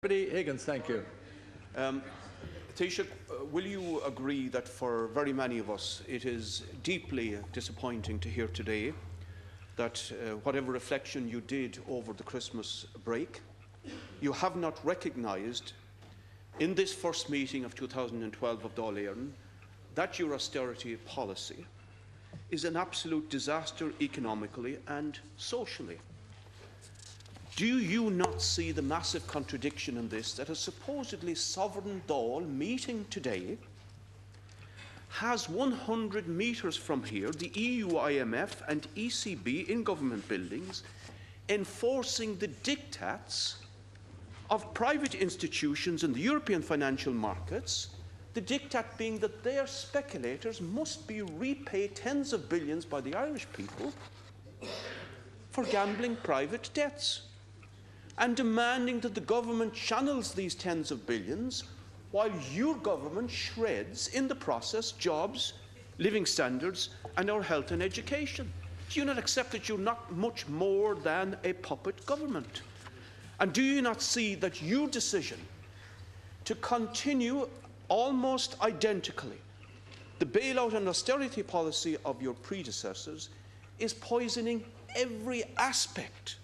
Deputy Higgins, thank you. Taoiseach, will you agree that for very many of us it is deeply disappointing to hear today that whatever reflection you did over the Christmas break, you have not recognised in this first meeting of 2012 of Dáil Éireann that your austerity policy is an absolute disaster economically and socially? Do you not see the massive contradiction in this, that a supposedly sovereign Dáil meeting today has 100 metres from here the EU, IMF and ECB in government buildings enforcing the diktats of private institutions in the European financial markets, the diktat being that their speculators must be repaid tens of billions by the Irish people for gambling private debts, and demanding that the government channels these tens of billions while your government shreds in the process jobs, living standards and our health and education. Do you not accept that you're not much more than a puppet government? And do you not see that your decision to continue almost identically the bailout and austerity policy of your predecessors is poisoning every aspect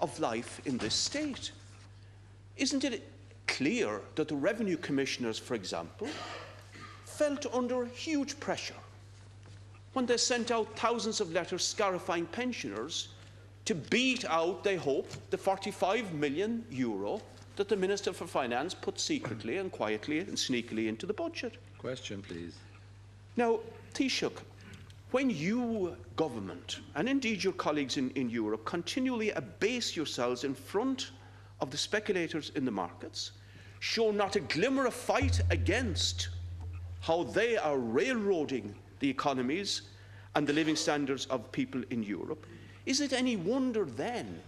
of life in this state? Isn't it clear that the revenue commissioners, for example, felt under huge pressure when they sent out thousands of letters scarifying pensioners to beat out, they hope, the €45 million that the Minister for Finance put secretly and quietly and sneakily into the budget? Question, please. Now, Taoiseach, when you, government, and indeed your colleagues in Europe, continually abase yourselves in front of the speculators in the markets, show not a glimmer of fight against how they are railroading the economies and the living standards of people in Europe, is it any wonder then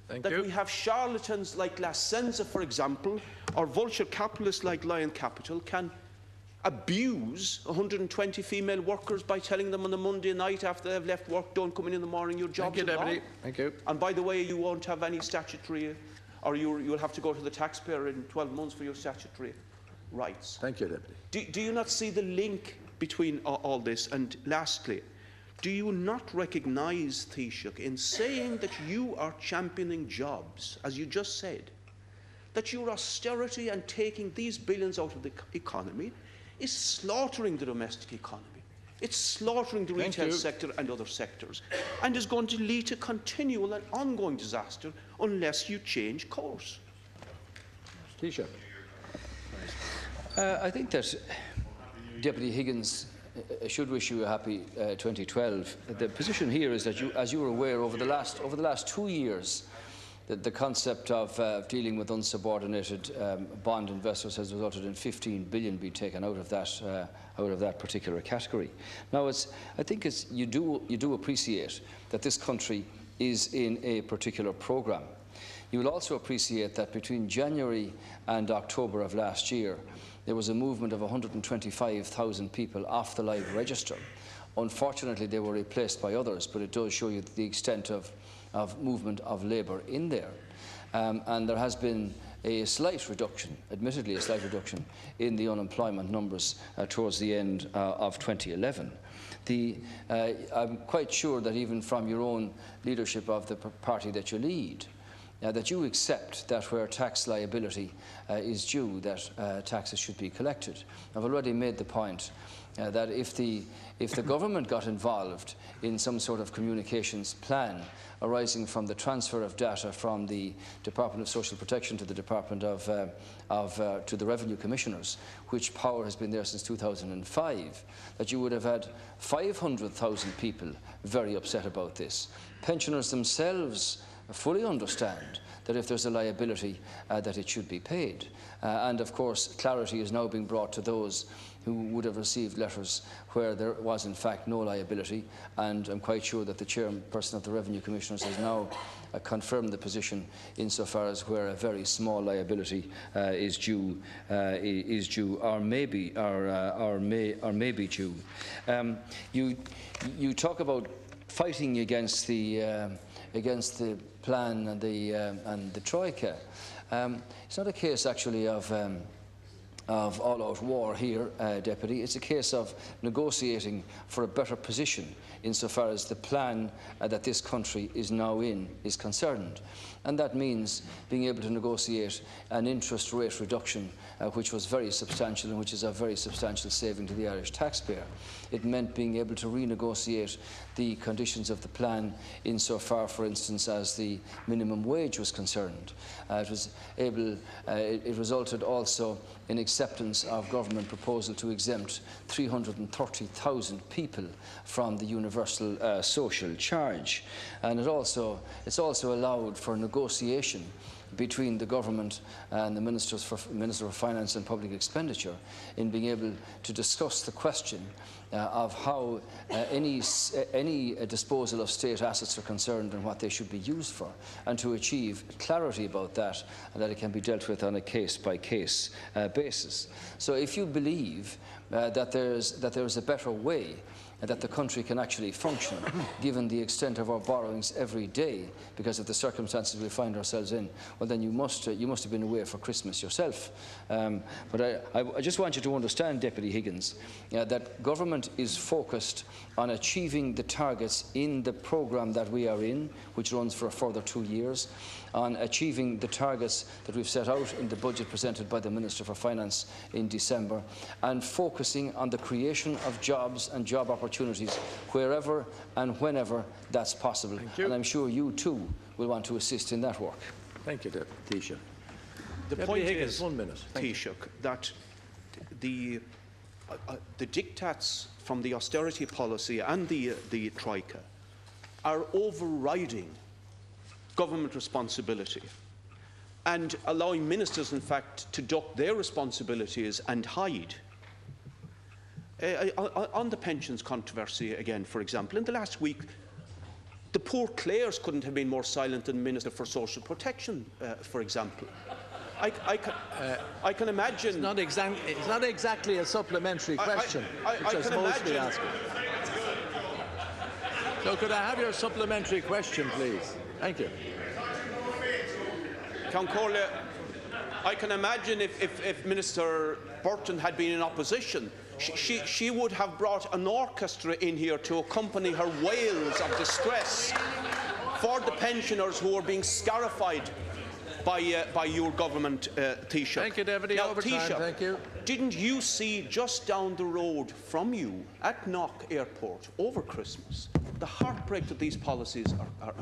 that we have charlatans like La Senza, for example, or vulture capitalists like Lion Capital can abuse 120 female workers by telling them on the Monday night after they've left work, don't come in the morning, your job's Thank you, Deputy. Thank you. And by the way, you won't have any statutory, or you'll have to go to the taxpayer in 12 months for your statutory rights. Thank you, Deputy. Do you not see the link between all this? And lastly, do you not recognise, Taoiseach, in saying that you are championing jobs, as you just said, that your austerity and taking these billions out of the economy is slaughtering the domestic economy? It's slaughtering the retail sector and other sectors, and is going to lead to continual and ongoing disaster unless you change course. Taoiseach. I think that Deputy Higgins should wish you a happy 2012. The position here is that, as you are aware, over the last 2 years, the concept of dealing with unsubordinated bond investors has resulted in 15 billion being taken out of that particular category. Now, I think you do appreciate that this country is in a particular programme. You will also appreciate that between January and October of last year, there was a movement of 125,000 people off the live register. Unfortunately, they were replaced by others, but it does show you the extent of movement of labour in there. And there has been a slight reduction, admittedly a slight reduction, in the unemployment numbers towards the end of 2011. I'm quite sure that even from your own leadership of the party that you lead, that you accept that where tax liability is due, that taxes should be collected. I've already made the point that if the government got involved in some sort of communications plan arising from the transfer of data from the Department of Social Protection to the Department to the Revenue Commissioners, which power has been there since 2005, that you would have had 500,000 people very upset about this. Pensioners themselves fully understand that if there's a liability, that it should be paid. And of course, clarity is now being brought to those who would have received letters where there was in fact no liability, and I'm quite sure that the chairperson of the Revenue Commissioners has now confirmed the position insofar as where a very small liability is due or may be due. You talk about fighting against the plan and the troika. It's not a case actually of all-out war here, Deputy. It's a case of negotiating for a better position insofar as the plan that this country is now in is concerned. And that means being able to negotiate an interest rate reduction which was very substantial and which is a very substantial saving to the Irish taxpayer. It meant being able to renegotiate the conditions of the plan insofar, for instance, as the minimum wage was concerned. It resulted also in acceptance of government proposal to exempt 330,000 people from the universal social charge. And it's also allowed for negotiation between the government and the Minister for Finance and Public Expenditure in being able to discuss the question of how any disposal of state assets are concerned and what they should be used for, and to achieve clarity about that, and that it can be dealt with on a case-by-case basis. So if you believe that there's a better way that the country can actually function, given the extent of our borrowings every day, because of the circumstances we find ourselves in, well, then you must have been away for Christmas yourself. But I just want you to understand, Deputy Higgins, that government is focused on achieving the targets in the programme that we are in, which runs for a further 2 years, on achieving the targets that we've set out in the budget presented by the Minister for Finance in December, and focusing on the creation of jobs and job opportunities wherever and whenever that's possible. And I'm sure you too will want to assist in that work. Thank you, Taoiseach. The Deputy point Higgins, is, 1 minute. Taoiseach, that the diktats from the austerity policy and the troika are overriding government responsibility and allowing ministers, in fact, to duck their responsibilities and hide. On the pensions controversy again, for example, in the last week, the poor Clares couldn't have been more silent than Minister for Social Protection, for example. I can imagine... It's not exactly a supplementary question, which I suppose to be asking. So could I have your supplementary question, please? Thank you. Count Corley, I can imagine if Minister Burton had been in opposition, she would have brought an orchestra in here to accompany her wails of distress for the pensioners who are being scarified by your government, Taoiseach. Thank you, Deputy. Now, Overtime. Taoiseach, Thank you. didn't you see just down the road from you at Knock Airport over Christmas the heartbreak that these policies are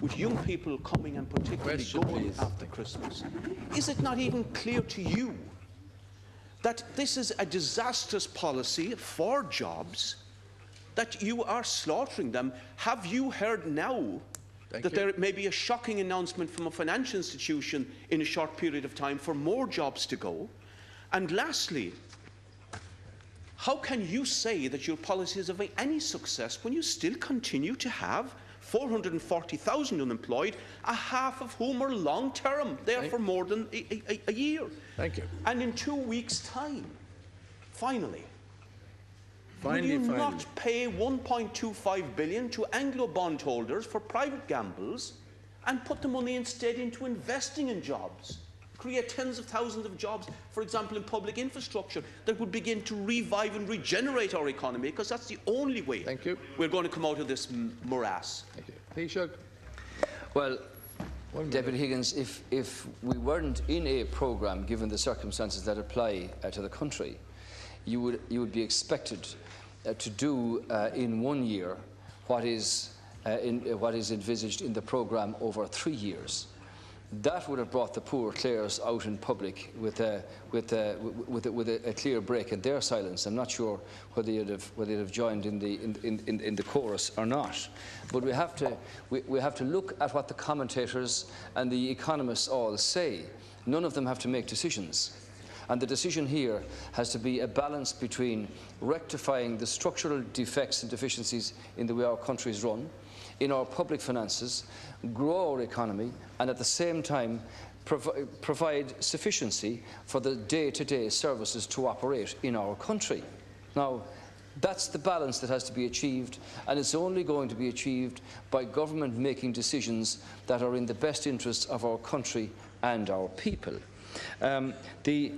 with young people coming and particularly going after Christmas? Is it not even clear to you that this is a disastrous policy for jobs, that you are slaughtering them? Have you heard now that there may be a shocking announcement from a financial institution in a short period of time for more jobs to go? And lastly, how can you say that your policy is of any success when you still continue to have 440,000 unemployed, a half of whom are long-term, there for more than a year? Thank you. And in 2 weeks' time, finally, will you not pay 1.25 billion to Anglo bondholders for private gambles and put the money instead into investing in jobs? Create tens of thousands of jobs, for example, in public infrastructure that would begin to revive and regenerate our economy, because that's the only way we're going to come out of this morass. Thank you. Taoiseach. Well, Deputy Higgins, if we weren't in a programme, given the circumstances that apply to the country, you would be expected to do in 1 year what is envisaged in the programme over 3 years. That would have brought the poor Clares out in public with a clear break in their silence. I'm not sure whether you'd have joined in the chorus or not. But we have to look at what the commentators and the economists all say. None of them have to make decisions. And the decision here has to be a balance between rectifying the structural defects and deficiencies in the way our country is run, in our public finances, grow our economy, and at the same time provide sufficiency for the day-to-day services to operate in our country. Now, that's the balance that has to be achieved, and it's only going to be achieved by government making decisions that are in the best interests of our country and our people. The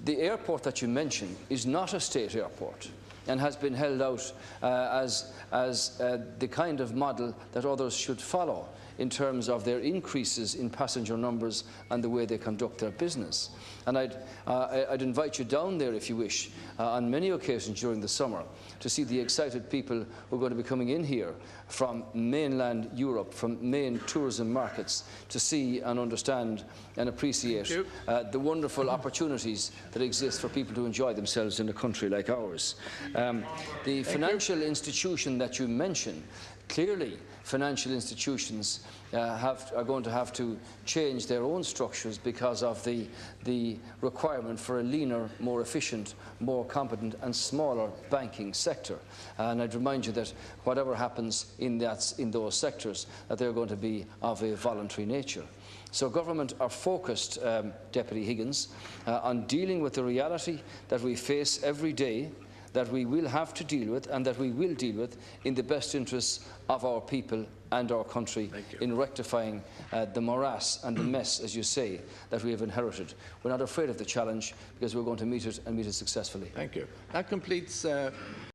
airport that you mentioned is not a state airport and has been held out as the kind of model that others should follow in terms of their increases in passenger numbers and the way they conduct their business. And I'd invite you down there, if you wish, on many occasions during the summer to see the excited people who are going to be coming in here from mainland Europe, from main tourism markets, to see and understand and appreciate the wonderful opportunities that exist for people to enjoy themselves in a country like ours. The financial institution that you mentioned, clearly financial institutions are going to have to change their own structures because of the requirement for a leaner, more efficient, more competent and smaller banking sector. And I'd remind you that whatever happens in those sectors, that they're going to be of a voluntary nature. So government are focused, Deputy Higgins, on dealing with the reality that we face every day, that we will have to deal with and that we will deal with in the best interests of our people and our country in rectifying the morass and the mess, as you say, that we have inherited. We're not afraid of the challenge because we're going to meet it and meet it successfully. Thank you. That completes